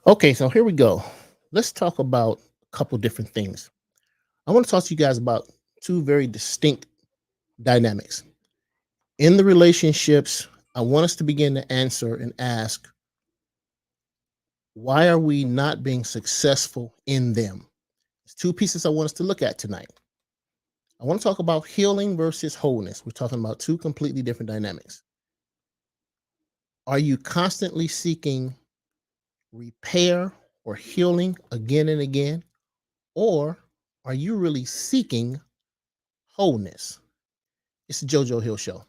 Okay, so here we go. Let's talk about a couple different things. I want to talk to you guys about two very distinct dynamics. In the relationships, I want us to begin to answer and ask, why are we not being successful in them? There's two pieces I want us to look at tonight. I want to talk about healing versus wholeness. We're talking about two completely different dynamics. Are you constantly seeking repair or healing again and again? Or are you really seeking wholeness? It's the JoJo Hill Show.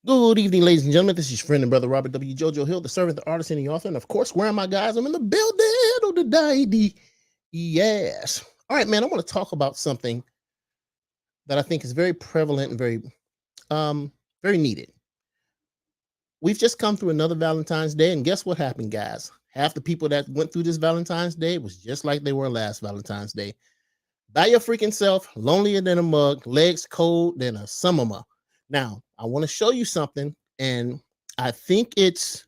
Good evening, ladies and gentlemen. This is your friend and brother Robert W. JoJo Hill, the servant, the artist, and the author. And of course, where are my guys? I'm in the building of the day. Yes. All right, man. I want to talk about something that I think is very prevalent and very needed. We've just come through another Valentine's Day, and guess what happened, guys? Half the people that went through this Valentine's Day was just like they were last Valentine's Day. By your freaking self, lonelier than a mug, legs cold than a summer. Now, I want to show you something, and I think it's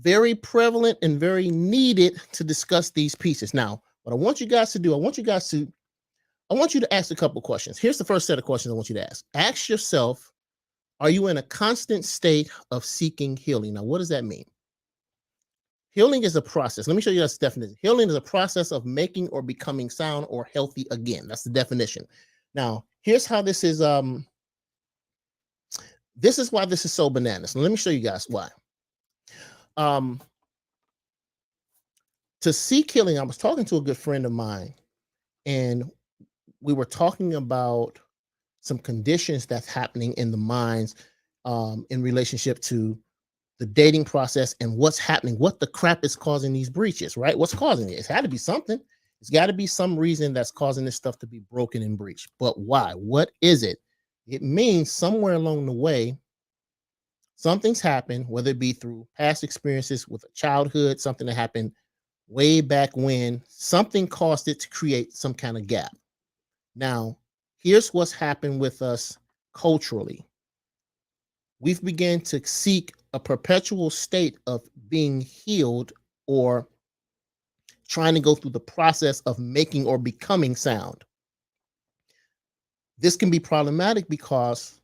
very prevalent and very needed to discuss these pieces. Now, what I want you guys to do, I want you to ask a couple questions. Here's the first set of questions I want you to ask. Ask yourself, are you in a constant state of seeking healing? Now, what does that mean? Healing is a process. Let me show you that definition. Healing is a process of making or becoming sound or healthy again. That's the definition. Now, here's how this is why this is so bananas. Let me show you guys why. To seek healing, I was talking to a good friend of mine, and we were talking about some conditions that's happening in the minds in relationship to the dating process and what's happening, what the crap is causing these breaches, right? What's causing it? It's got to be something. It's got to be some reason that's causing this stuff to be broken and breached. But why? What is it? It means somewhere along the way, something's happened, whether it be through past experiences with a childhood, something that happened way back when, something caused it to create some kind of gap. Now, here's what's happened with us culturally. We've begun to seek a perpetual state of being healed or trying to go through the process of making or becoming sound. This can be problematic because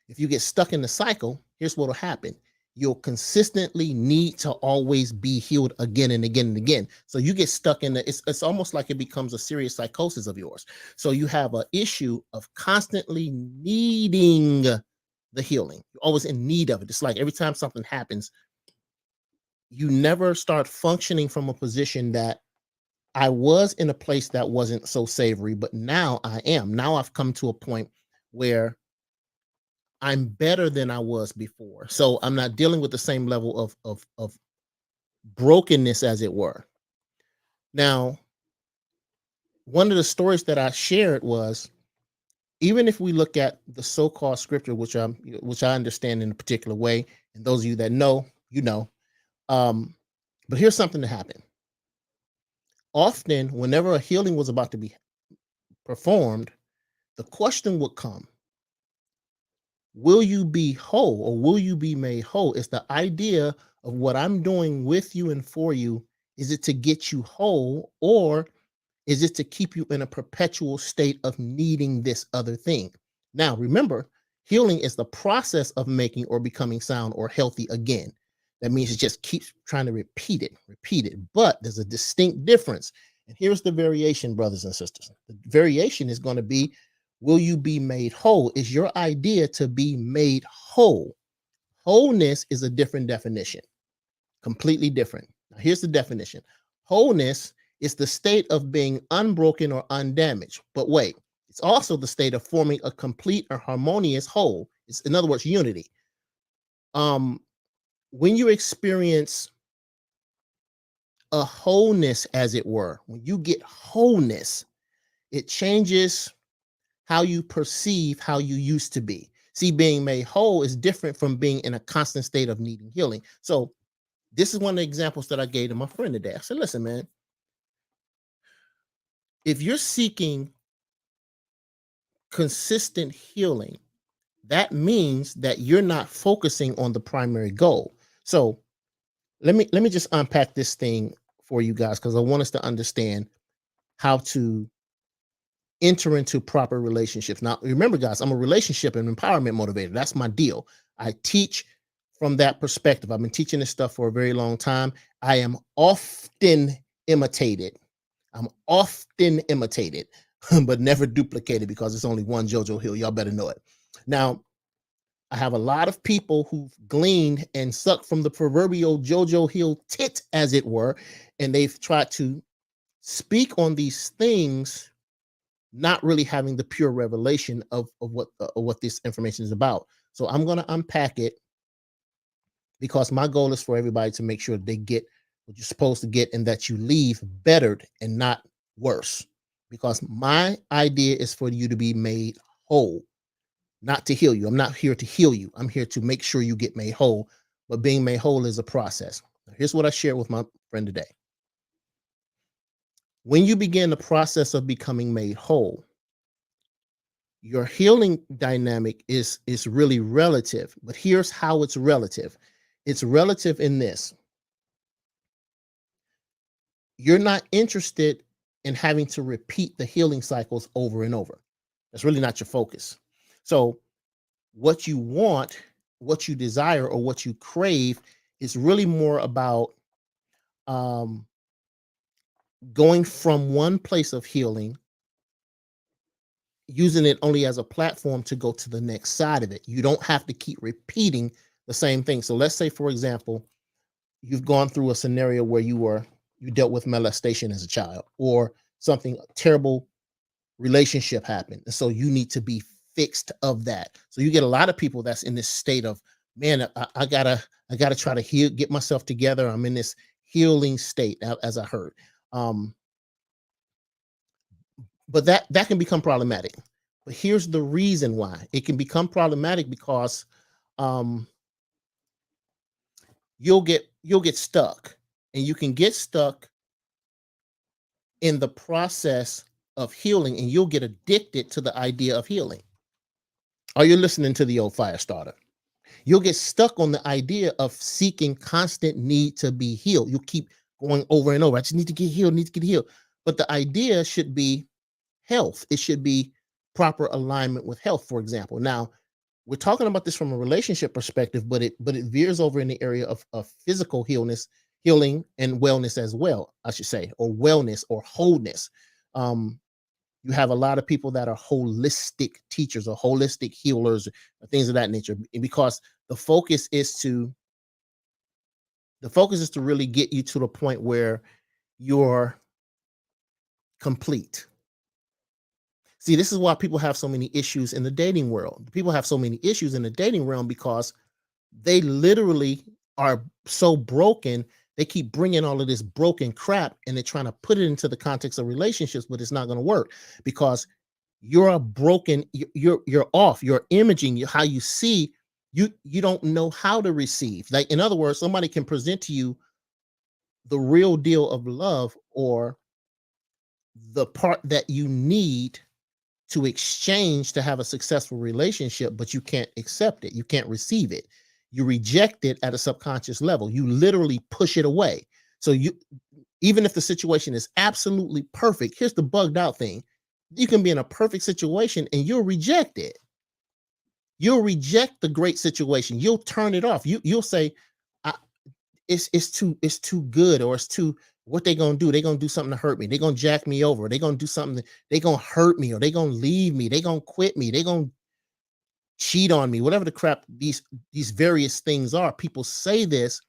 if you get stuck in the cycle, here's what will happen. You'll consistently need to always be healed again and again and again. So you get stuck in it's almost like it becomes a serious psychosis of yours. So you have an issue of constantly needing the healing. You're always in need of it. It's like every time something happens, you never start functioning from a position that I was in a place that wasn't so savory, but now I am. Now I've come to a point where I'm better than I was before. So I'm not dealing with the same level of brokenness, as it were. Now, one of the stories that I shared was, even if we look at the so-called scripture, which I understand in a particular way, and those of you that know, you know. But here's something that happened. Often, whenever a healing was about to be performed, the question would come, will you be whole or will you be made whole? It's the idea of what I'm doing with you and for you. Is it to get you whole, or is it to keep you in a perpetual state of needing this other thing? Now, remember, healing is the process of making or becoming sound or healthy again. That means it just keeps trying to repeat it. But there's a distinct difference. And here's the variation, brothers and sisters. The variation is going to be, will you be made whole? Is your idea to be made whole? Wholeness is a different definition, completely different. Now, here's the definition. Wholeness It's the state of being unbroken or undamaged. But wait, it's also the state of forming a complete or harmonious whole. It's, in other words, unity. Um, when you experience a wholeness, as it were, when you get wholeness, it changes how you perceive how you used to be. See, being made whole is different from being in a constant state of needing healing. So, this is one of the examples that I gave to my friend today. I said, listen, man, if you're seeking consistent healing, that means that you're not focusing on the primary goal. So, let me just unpack this thing for you guys because I want us to understand how to enter into proper relationships. Now, remember, guys, I'm a relationship and empowerment motivator. That's my deal. I teach from that perspective. I've been teaching this stuff for a very long time. I am often imitated. I'm often imitated, but never duplicated because it's only one JoJo Hill. Y'all better know it. Now, I have a lot of people who've gleaned and sucked from the proverbial JoJo Hill tit, as it were, and they've tried to speak on these things not really having the pure revelation of what this information is about. So I'm going to unpack it because my goal is for everybody to make sure they get what you're supposed to get and that you leave bettered and not worse. Because my idea is for you to be made whole, not to heal you. I'm not here to heal you. I'm here to make sure you get made whole. But being made whole is a process. Here's what I shared with my friend today. When you begin the process of becoming made whole, your healing dynamic is really relative, but here's how it's relative. It's relative in this: you're not interested in having to repeat the healing cycles over and over. That's really not your focus. So what you want, what you desire, or what you crave is really more about um, going from one place of healing, using it only as a platform to go to the next side of it. You don't have to keep repeating the same thing. So let's say, for example, you've gone through a scenario where you dealt with molestation as a child, or something terrible relationship happened. And so you need to be fixed of that. So you get a lot of people that's in this state of, man, I gotta try to heal, get myself together. I'm in this healing state, as I heard. Um, but that can become problematic. But here's the reason why it can become problematic: because um, you'll get stuck, and you can get stuck in the process of healing, and you'll get addicted to the idea of healing. Are you listening to the old fire starter? You'll get stuck on the idea of seeking constant need to be healed. You'll keep going over and over. I just need to get healed, need to get healed. But the idea should be health. It should be proper alignment with health, for example. Now, we're talking about this from a relationship perspective, but it veers over in the area of physical healing and wellness as well, I should say, or wellness or wholeness. Um, you have a lot of people that are holistic teachers or holistic healers or things of that nature, because the focus is to really get you to the point where you're complete. See, this is why people have so many issues in the dating world. People have so many issues in the dating realm because they literally are so broken. They keep bringing all of this broken crap and they're trying to put it into the context of relationships, but it's not going to work because you're a broken. You're off. You're imaging. How you see, you don't know how to receive. Like, in other words, somebody can present to you the real deal of love, or the part that you need to exchange to have a successful relationship, but you can't accept it. You can't receive it. You reject it at a subconscious level. You literally push it away. So even if the situation is absolutely perfect, here's the bugged out thing: you can be in a perfect situation and you'll reject it. You'll reject the great situation. You'll turn it off. You'll say, I, it's too good, or it's too, what they gonna do? They gonna do something to hurt me. They gonna jack me over. They gonna do something. They gonna hurt me, or they gonna leave me. They gonna quit me. They gonna cheat on me. Whatever the crap these various things are. People say this,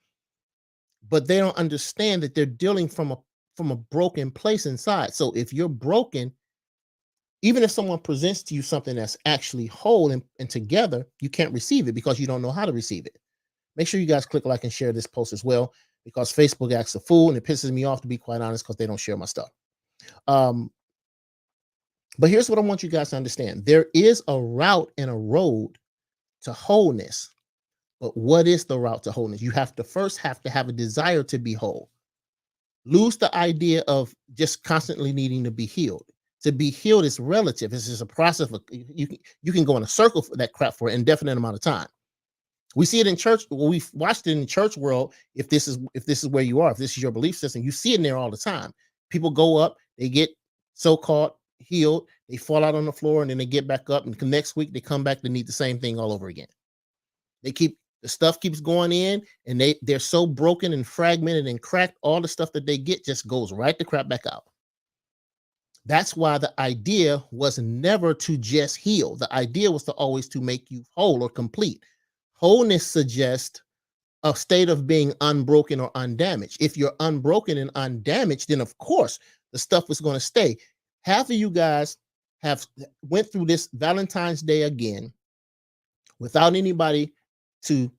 but they don't understand that they're dealing from a broken place inside. So if you're broken, even if someone presents to you something that's actually whole and together, you can't receive it because you don't know how to receive it. Make sure you guys click like and share this post as well, because Facebook acts a fool and it pisses me off, to be quite honest, because they don't share my stuff. But here's what I want you guys to understand. There is a route and a road to wholeness. But what is the route to wholeness? You have to have a desire to be whole. Lose the idea of just constantly needing to be healed. To be healed is relative. It's just a process of you can go in a circle for that crap for an indefinite amount of time. We see it in church. Well, we've watched it in the church world. If this is where you are, if this is your belief system, you see it in there all the time. People go up, they get so-called healed, they fall out on the floor, and then they get back up, and the next week they come back to need the same thing all over again. The stuff keeps going in, and they're so broken and fragmented and cracked. All the stuff that they get just goes right the crap back out. That's why the idea was never to just heal. The idea was to always to make you whole or complete. Wholeness suggests a state of being unbroken or undamaged. If you're unbroken and undamaged, then of course the stuff is going to stay. Half of you guys have went through this Valentine's Day again without anybody to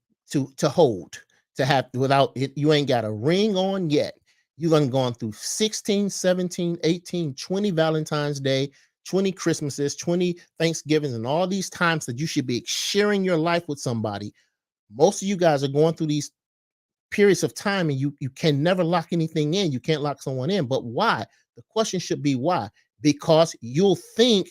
hold, to have, without it. You ain't got a ring on yet. You done gone through 16, 17, 18, 20 Valentine's Day, 20 Christmases, 20 Thanksgivings, and all these times that you should be sharing your life with somebody. Most of you guys are going through these periods of time, and you can never lock anything in. You can't lock someone in. But why? The question should be why? Because you'll think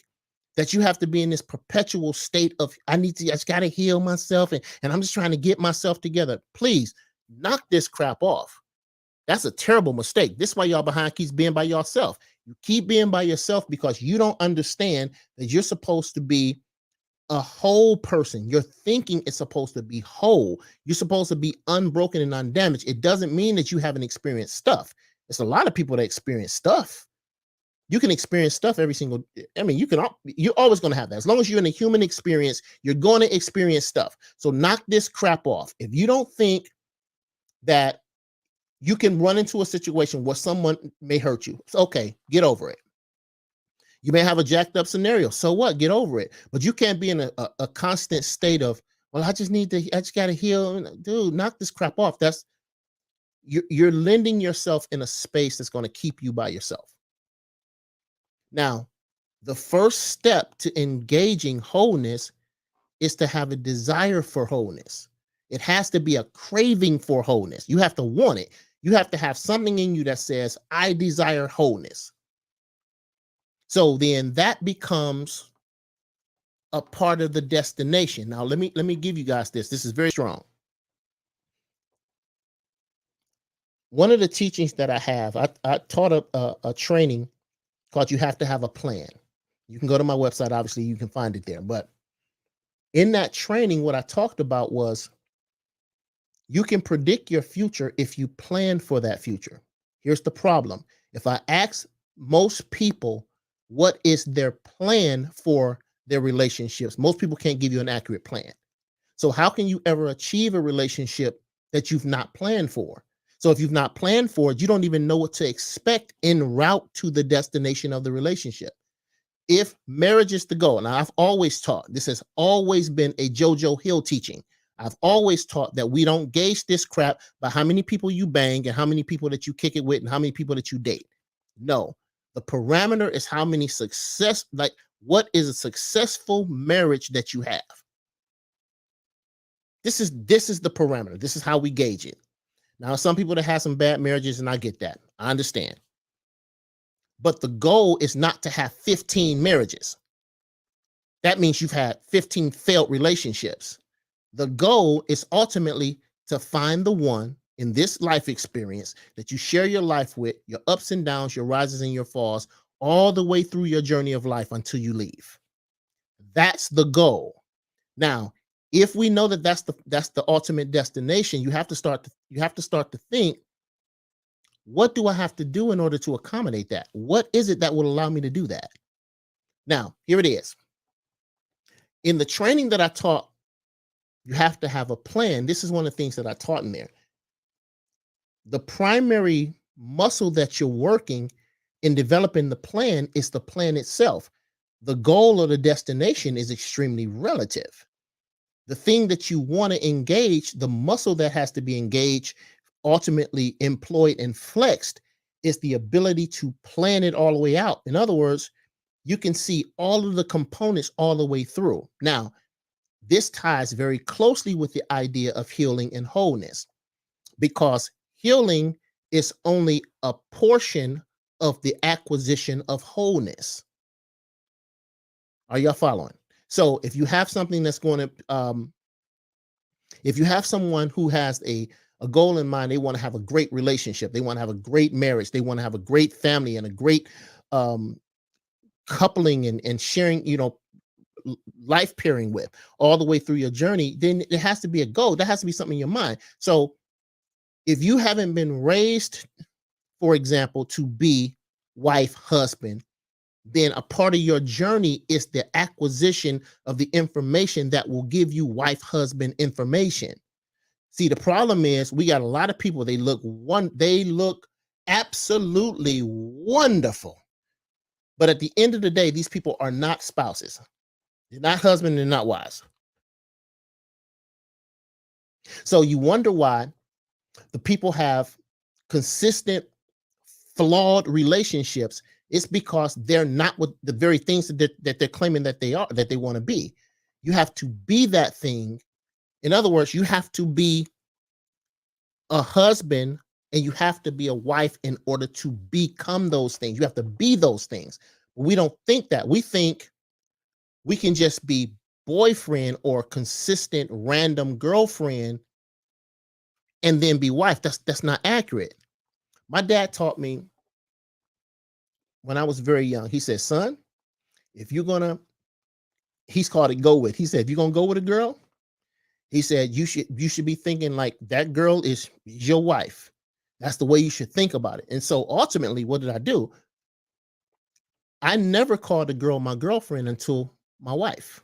that you have to be in this perpetual state of, I just got to heal myself, and I'm just trying to get myself together. Please knock this crap off. That's a terrible mistake. This is why y'all behind keeps being by yourself. You keep being by yourself because you don't understand that you're supposed to be a whole person. Your thinking is supposed to be whole. You're supposed to be unbroken and undamaged. It doesn't mean that you haven't experienced stuff. There's a lot of people that experience stuff. You can experience stuff every single, you're always going to have that. As long as you're in a human experience, you're going to experience stuff. So knock this crap off. If you don't think that you can run into a situation where someone may hurt you, it's okay, get over it. You may have a jacked up scenario. So what? Get over it. But you can't be in a constant state of, well, I just got to heal. Dude, knock this crap off. You're lending yourself in a space that's going to keep you by yourself. Now, the first step to engaging wholeness is to have a desire for wholeness. It has to be a craving for wholeness. You have to want it. You have to have something in you that says, I desire wholeness. So then that becomes a part of the destination. Now, let me give you guys this. This is very strong. One of the teachings that I have, I taught a training called You Have to Have a Plan. You can go to my website. Obviously, you can find it there. But in that training, what I talked about was you can predict your future if you plan for that future. Here's the problem. If I ask most people what is their plan for their relationships, most people can't give you an accurate plan. So how can you ever achieve a relationship that you've not planned for? So if you've not planned for it, you don't even know what to expect en route to the destination of the relationship. If marriage is the goal, and I've always taught, this has always been a JoJo Hill teaching. I've always taught that we don't gauge this crap by how many people you bang and how many people that you kick it with and how many people that you date. No, the parameter is how many what is a successful marriage that you have? This is the parameter. This is how we gauge it. Now, some people that have some bad marriages, and I get that. I understand. But the goal is not to have 15 marriages. That means you've had 15 failed relationships. The goal is ultimately to find the one in this life experience that you share your life with, your ups and downs, your rises and your falls, all the way through your journey of life until you leave. That's the goal. Now, if we know that that's the ultimate destination, you have to start to think, what do I have to do in order to accommodate that? What is it that will allow me to do that? Now, here it is. In the training that I taught, you have to have a plan. This is one of the things that I taught in there. The primary muscle that you're working in developing the plan is the plan itself. The goal or the destination is extremely relative. The thing that you want to engage, the muscle that has to be engaged, ultimately employed and flexed, is the ability to plan it all the way out. In other words, you can see all of the components all the way through. Now, this ties very closely with the idea of healing and wholeness, because healing is only a portion of the acquisition of wholeness. Are y'all following? So if you have something that's going to, if you have someone who has a goal in mind, they want to have a great relationship, they want to have a great marriage, they want to have a great family and a great um, coupling and sharing, life pairing with all the way through your journey, then it has to be a goal. There has to be something in your mind. So if you haven't been raised, for example, to be wife, husband, then a part of your journey is the acquisition of the information that will give you wife, husband information. See, the problem is we got a lot of people, they look absolutely wonderful. But at the end of the day, these people are not spouses. They're not husband, they're not wives. So you wonder why the people have consistent flawed relationships. It's because they're not with the very things that they're claiming that they are, that they want to be. You have to be that thing. In other words, you have to be a husband and you have to be a wife in order to become those things. You have to be those things. We don't think that. We think we can just be boyfriend or consistent random girlfriend and then be wife. That's not accurate. My dad taught me when I was very young. He said, son, if you're gonna, he's called it go with. He said, if you're gonna go with a girl, he said you should be thinking like that girl is your wife. That's the way you should think about it. And so ultimately, what did I do? I never called a girl my girlfriend until my wife.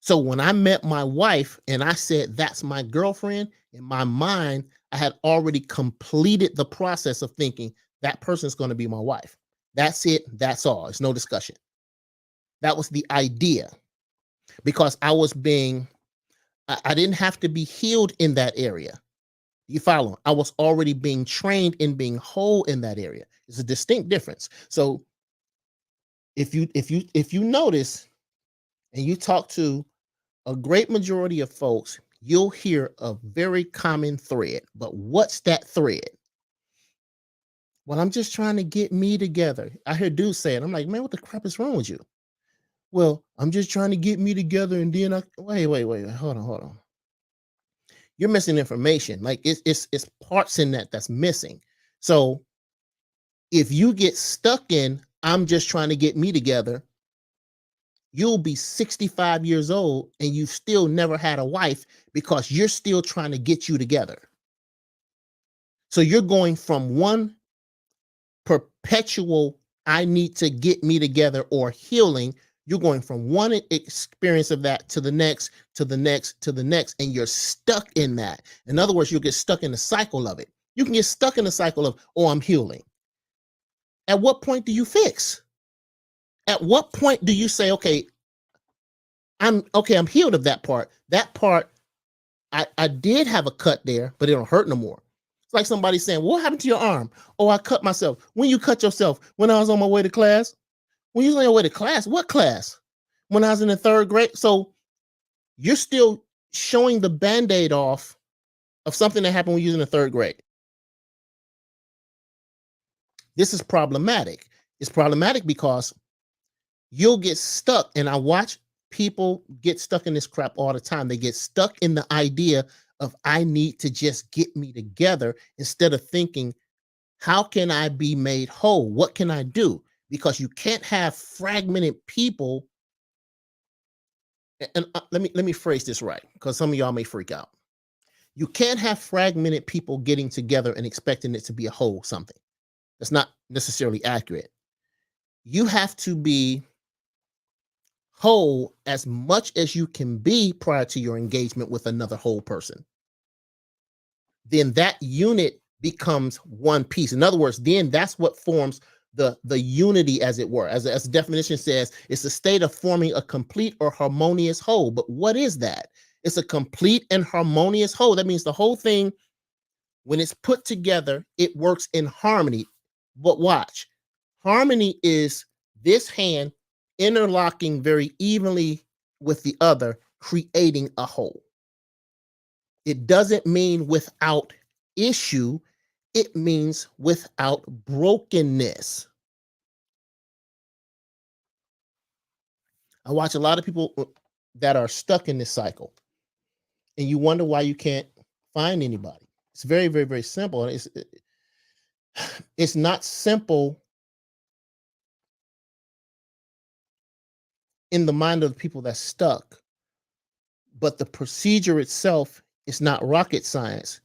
So when I met my wife and I said that's my girlfriend, in my mind, I had already completed the process of thinking that person's going to be my wife. That's it. That's all. It's no discussion. That was the idea, because I didn't have to be healed in that area. You follow? I was already being trained in being whole in that area. It's a distinct difference. So if you notice and you talk to a great majority of folks, you'll hear a very common thread. But what's that thread? Well, I'm just trying to get me together. I hear dudes say it. I'm like, man, what the crap is wrong with you? Well, I'm just trying to get me together, and then wait, hold on. You're missing information. Like it's parts in that's missing. So if you get stuck in, I'm just trying to get me together, you'll be 65 years old and you've still never had a wife because you're still trying to get you together. So you're going from one perpetual, I need to get me together, or healing. You're going from one experience of that to the next, to the next, to the next, and you're stuck in that. In other words, you'll get stuck in the cycle of it. You can get stuck in the cycle of, oh, I'm healing. At what point do you fix? At what point do you say, okay, I'm healed of that part. That part, I did have a cut there, but it don't hurt no more. It's like somebody saying, what happened to your arm? Oh, I cut myself. When you cut yourself? When I was on my way to class. When you was on your way to class? What class? When I was in the 3rd grade. So you're still showing the Band-Aid off of something that happened when you was in the 3rd grade. This is problematic. It's problematic because you'll get stuck, and I watch people get stuck in this crap all the time. They get stuck in the idea of, I need to just get me together, instead of thinking, how can I be made whole? What can I do? Because you can't have fragmented people. And let me phrase this right, because some of y'all may freak out. You can't have fragmented people getting together and expecting it to be a whole something. That's not necessarily accurate. You have to be whole as much as you can be prior to your engagement with another whole person. Then that unit becomes one piece. In other words, then that's what forms the unity, as it were. As the definition says, it's a state of forming a complete or harmonious whole. But what is that? It's a complete and harmonious whole. That means the whole thing, when it's put together, it works in harmony. But watch, harmony is this hand interlocking very evenly with the other, creating a whole. It doesn't mean without issue, it means without brokenness. I watch a lot of people that are stuck in this cycle, and you wonder why you can't find anybody. It's very, very, very simple. It's not simple in the mind of the people that's stuck, but the procedure itself is not rocket science.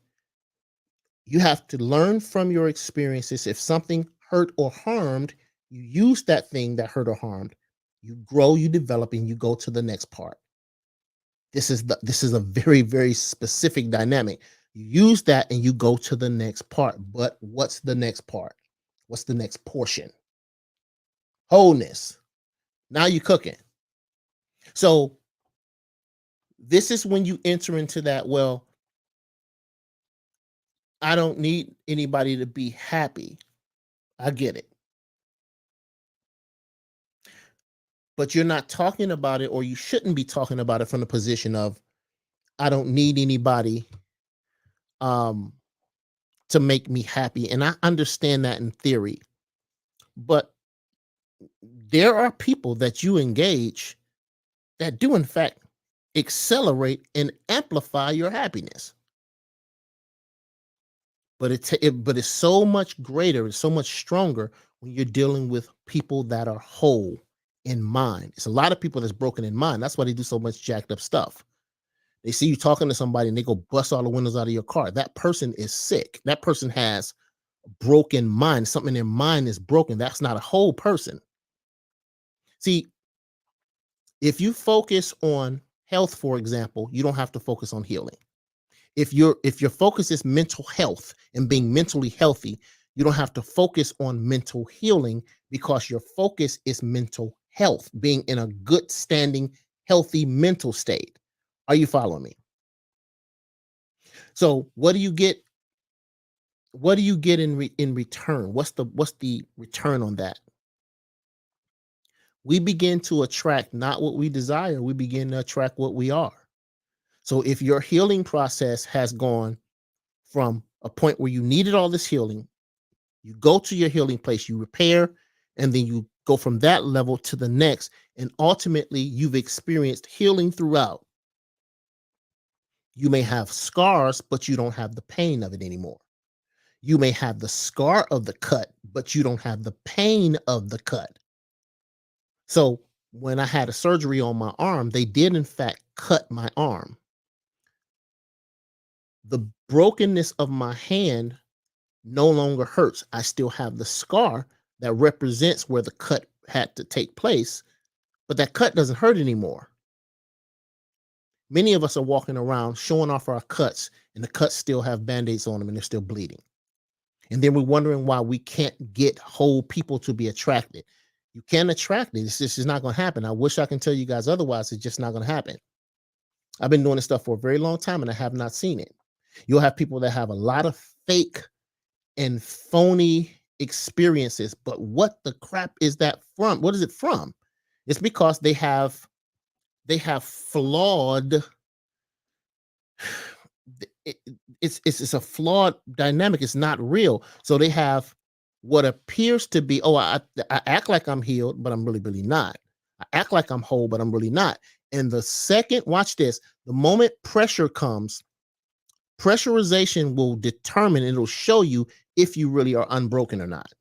You have to learn from your experiences. If something hurt or harmed, you use that thing that hurt or harmed. You grow, you develop, and you go to the next part. This is a very, very specific dynamic. You use that and you go to the next part. But what's the next part? What's the next portion? Wholeness. Now you're cooking. So this is when you enter into that, well, I don't need anybody to be happy. I get it. But you're not talking about it, or you shouldn't be talking about it from the position of, I don't need anybody to make me happy. And I understand that in theory. But there are people that you engage that do, in fact, accelerate and amplify your happiness. But it's so much greater, it's so much stronger when you're dealing with people that are whole in mind. It's a lot of people that's broken in mind. That's why they do so much jacked up stuff. They see you talking to somebody and they go bust all the windows out of your car. That person is sick. That person has a broken mind. Something in their mind is broken. That's not a whole person. See, if you focus on health, for example, you don't have to focus on healing. If your focus is mental health and being mentally healthy, you don't have to focus on mental healing, because your focus is mental health, being in a good standing, healthy mental state. Are you following me? So what do you get? What do you get in return? What's the return on that? We begin to attract not what we desire, we begin to attract what we are. So if your healing process has gone from a point where you needed all this healing, you go to your healing place, you repair, and then you go from that level to the next, and ultimately you've experienced healing throughout. You may have scars, but you don't have the pain of it anymore. You may have the scar of the cut, but you don't have the pain of the cut. So when I had a surgery on my arm, they did in fact cut my arm. The brokenness of my hand no longer hurts. I still have the scar that represents where the cut had to take place, but that cut doesn't hurt anymore. Many of us are walking around showing off our cuts, and the cuts still have band-aids on them and they're still bleeding. And then we're wondering why we can't get whole people to be attracted. You can't attract it. It's just not going to happen. I wish I can tell you guys otherwise. It's just not going to happen. I've been doing this stuff for a very long time and I have not seen it. You'll have people that have a lot of fake and phony experiences, but what the crap is that from? What is it from? It's because they have flawed, it's a flawed dynamic. It's not real. So they have what appears to be, oh, I act like I'm healed, but I'm really not. I act like I'm whole, but I'm really not. And the second, watch this, the moment pressure comes, pressurization will determine, it'll show you if you really are unbroken or not.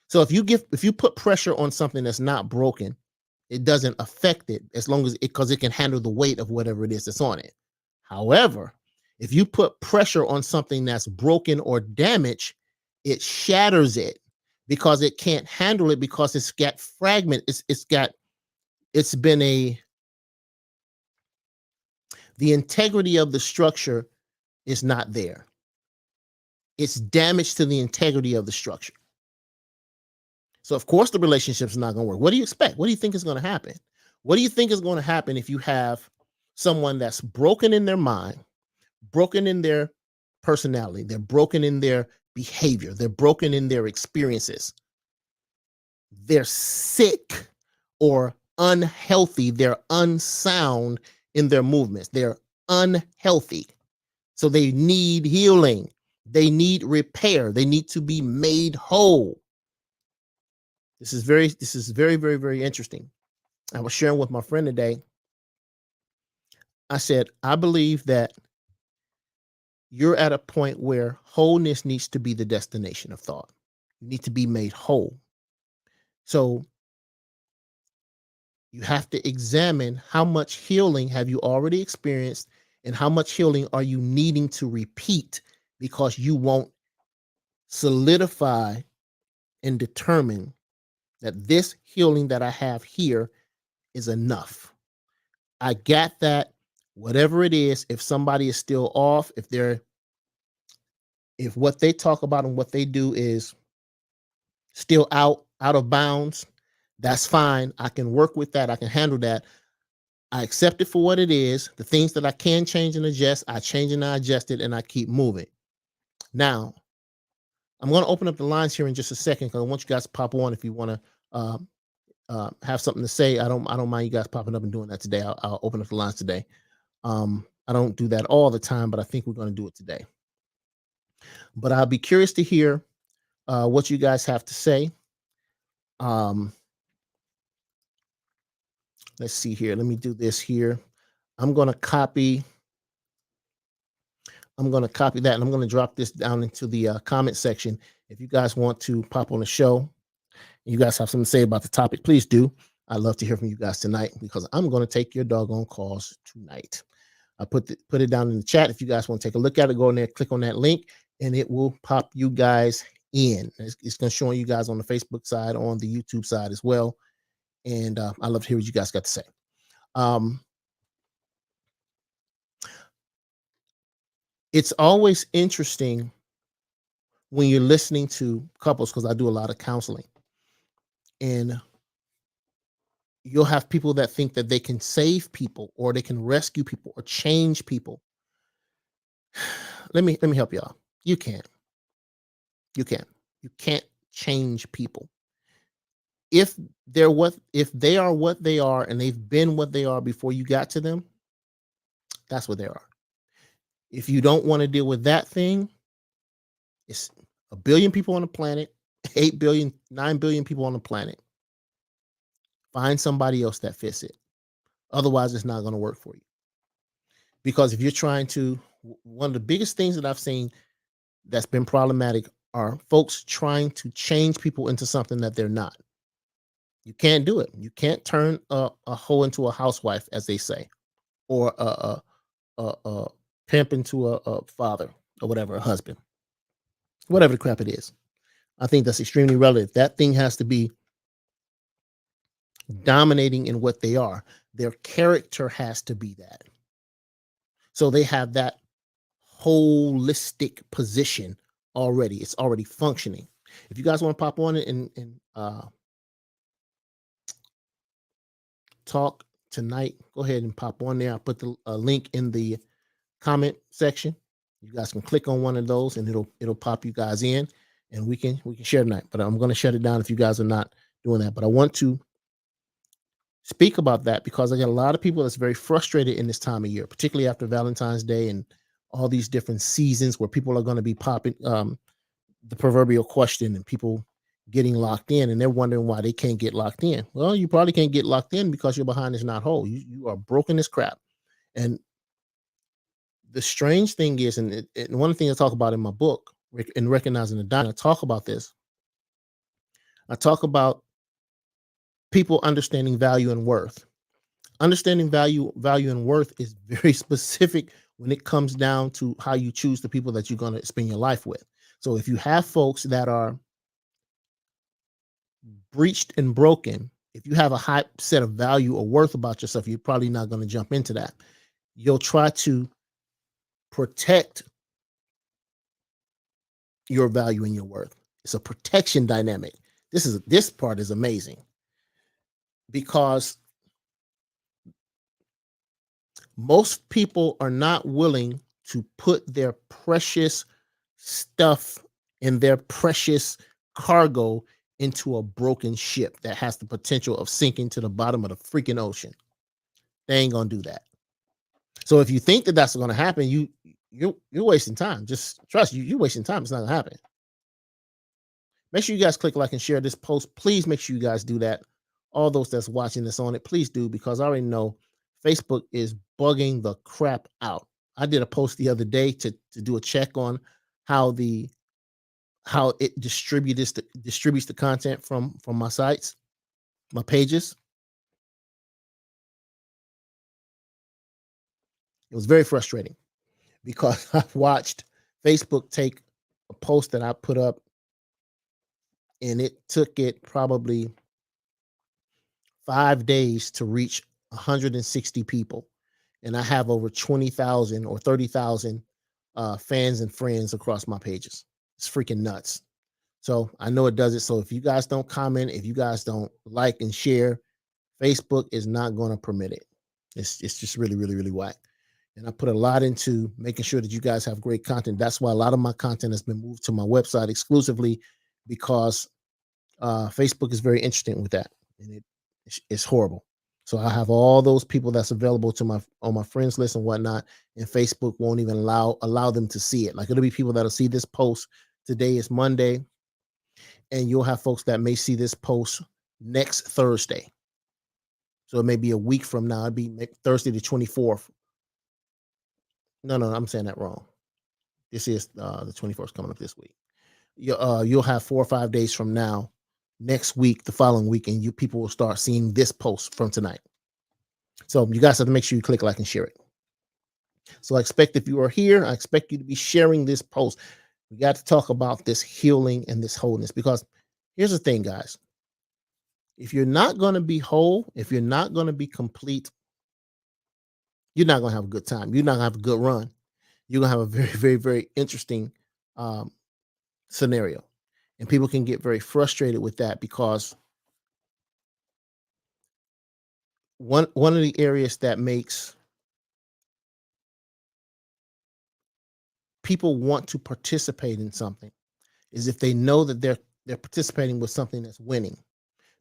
So if you put pressure on something that's not broken, it doesn't affect it, as long as because it can handle the weight of whatever it is that's on it. However, if you put pressure on something that's broken or damaged, it shatters it because it can't handle it, because it's got fragment. It's been the integrity of the structure is not there. it's damage to the integrity of the structure. So of course the relationship's not going to work. What do you expect? What do you think is going to happen? What do you think is going to happen if you have someone that's broken in their mind, broken in their personality, they're broken in their behavior, they're broken in their experiences, they're sick or unhealthy, they're unsound in their movements, they're unhealthy. So they need healing, they need repair, they need to be made whole. This is very, very interesting. I was sharing with my friend today. I said, I believe that you're at a point where wholeness needs to be the destination of thought. You need to be made whole. So you have to examine how much healing have you already experienced and how much healing are you needing to repeat because you won't solidify and determine that this healing that I have here is enough. I got that. Whatever it is, if somebody is still off, if what they talk about and what they do is still out of bounds, that's fine. I can work with that. I can handle that. I accept it for what it is. The things that I can change and adjust, I change and I adjust it, and I keep moving. Now, I'm going to open up the lines here in just a second because I want you guys to pop on if you want to have something to say. I don't mind you guys popping up and doing that today. I'll open up the lines today. I don't do that all the time, but I think we're going to do it today. But I'll be curious to hear what you guys have to say. Let's see here. Let me do this here. I'm going to copy that, and I'm going to drop this down into the comment section. If you guys want to pop on the show, and you guys have something to say about the topic, please do. I'd love to hear from you guys tonight because I'm going to take your doggone calls tonight. I put it down in the chat. If you guys want to take a look at it, go in there, click on that link, and it will pop you guys in. It's going to show you guys on the Facebook side, on the YouTube side as well. And I love to hear what you guys got to say. It's always interesting when you're listening to couples, because I do a lot of counseling, and you'll have people that think that they can save people or they can rescue people or change people. Let me help y'all. You can't change people. If they are what they are and they've been what they are before you got to them, that's what they are. If you don't want to deal with that thing, it's 1 billion people on the planet, 8 billion, 9 billion people on the planet. Find somebody else that fits it. Otherwise, it's not going to work for you. Because if you're trying to, one of the biggest things that I've seen that's been problematic are folks trying to change people into something that they're not. You can't do it. You can't turn a hoe into a housewife, as they say, or a pimp into a father or whatever, a husband, whatever the crap it is. I think that's extremely relative. That thing has to be dominating in what they are. Their character has to be that. So they have that holistic position already. It's already functioning. If you guys want to pop on it and talk tonight, go ahead and pop on there. I'll put the link in the comment section. You guys can click on one of those and it'll pop you guys in, and we can share tonight. But I'm going to shut it down if you guys are not doing that. But I want to speak about that because I got a lot of people that's very frustrated in this time of year, particularly after Valentine's Day and all these different seasons where people are going to be popping the proverbial question and people getting locked in, and they're wondering why they can't get locked in. Well, you probably can't get locked in because your behind is not whole. You are broken as crap. And the strange thing is, and one thing I talk about in my book, in Recognizing the Diamond, I talk about this. I talk about people understanding value and worth. Understanding value and worth is very specific when it comes down to how you choose the people that you're going to spend your life with. So if you have folks that are breached and broken, if you have a high set of value or worth about yourself, you're probably not going to jump into that. You'll try to protect your value and your worth. It's a protection dynamic. This part is amazing because most people are not willing to put their precious stuff and their precious cargo into a broken ship that has the potential of sinking to the bottom of the freaking ocean. They ain't gonna do that. So if you think that that's going to happen, you're wasting time. Just trust you. You're wasting time. It's not gonna happen. Make sure you guys click like and share this post. Please make sure you guys do that. All those that's watching this on it, please do, because I already know Facebook is bugging the crap out. I did a post the other day to do a check on how it distributes the content from my sites, my pages. It was very frustrating because I watched Facebook take a post that I put up, and it took it probably 5 days to reach 160 people. And I have over 20,000 or 30,000 fans and friends across my pages. It's freaking nuts. So I know it does it. So if you guys don't comment, if you guys don't like and share, Facebook is not going to permit it. It's just really, really, really whack. And I put a lot into making sure that you guys have great content. That's why a lot of my content has been moved to my website exclusively, because Facebook is very interesting with that, and it's horrible. So I have all those people that's available to on my friends list and whatnot, and Facebook won't even allow them to see it. Like, it'll be people that'll see this post. Today is Monday, and you'll have folks that may see this post next Thursday. So it may be a week from now. It'd be Thursday the 24th. No, I'm saying that wrong. This is the 24th coming up this week. You'll have 4 or 5 days from now, next week, the following week, and people will start seeing this post from tonight. So you guys have to make sure you click like and share it. So I expect, if you are here, I expect you to be sharing this post. We got to talk about this healing and this wholeness, because here's the thing, guys. If you're not going to be whole, if you're not going to be complete, you're not going to have a good time. You're not going to have a good run. You're going to have a very, very, very interesting scenario. And people can get very frustrated with that, because one of the areas that makes people want to participate in something is if they know that they're participating with something that's winning.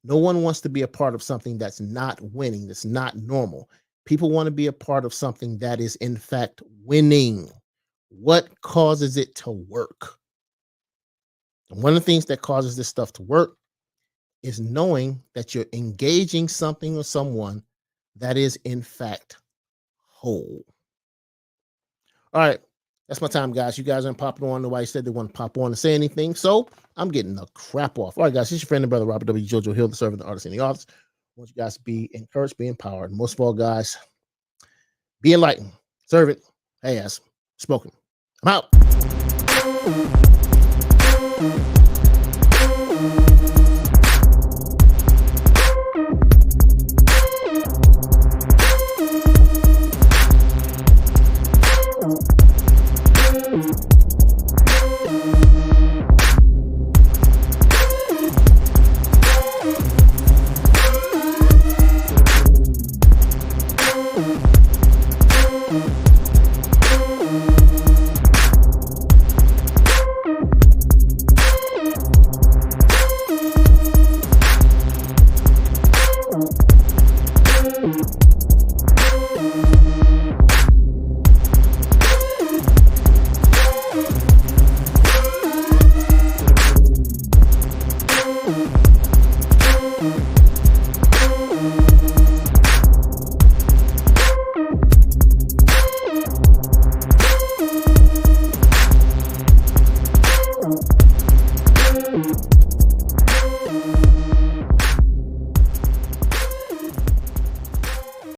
No one wants to be a part of something that's not winning, that's not normal. People want to be a part of something that is, in fact, winning. What causes it to work? And one of the things that causes this stuff to work is knowing that you're engaging something or someone that is, in fact, whole. All right, that's my time, guys. You guys aren't popping on. Nobody said they want to pop on and say anything, so I'm getting the crap off. All right, guys, this is your friend and brother, Robert W. Jojo Hill, the servant, the artist in the office. I want you guys to be encouraged, be empowered. Most of all, guys, be enlightened. Servant, hey, as spoken. I'm out.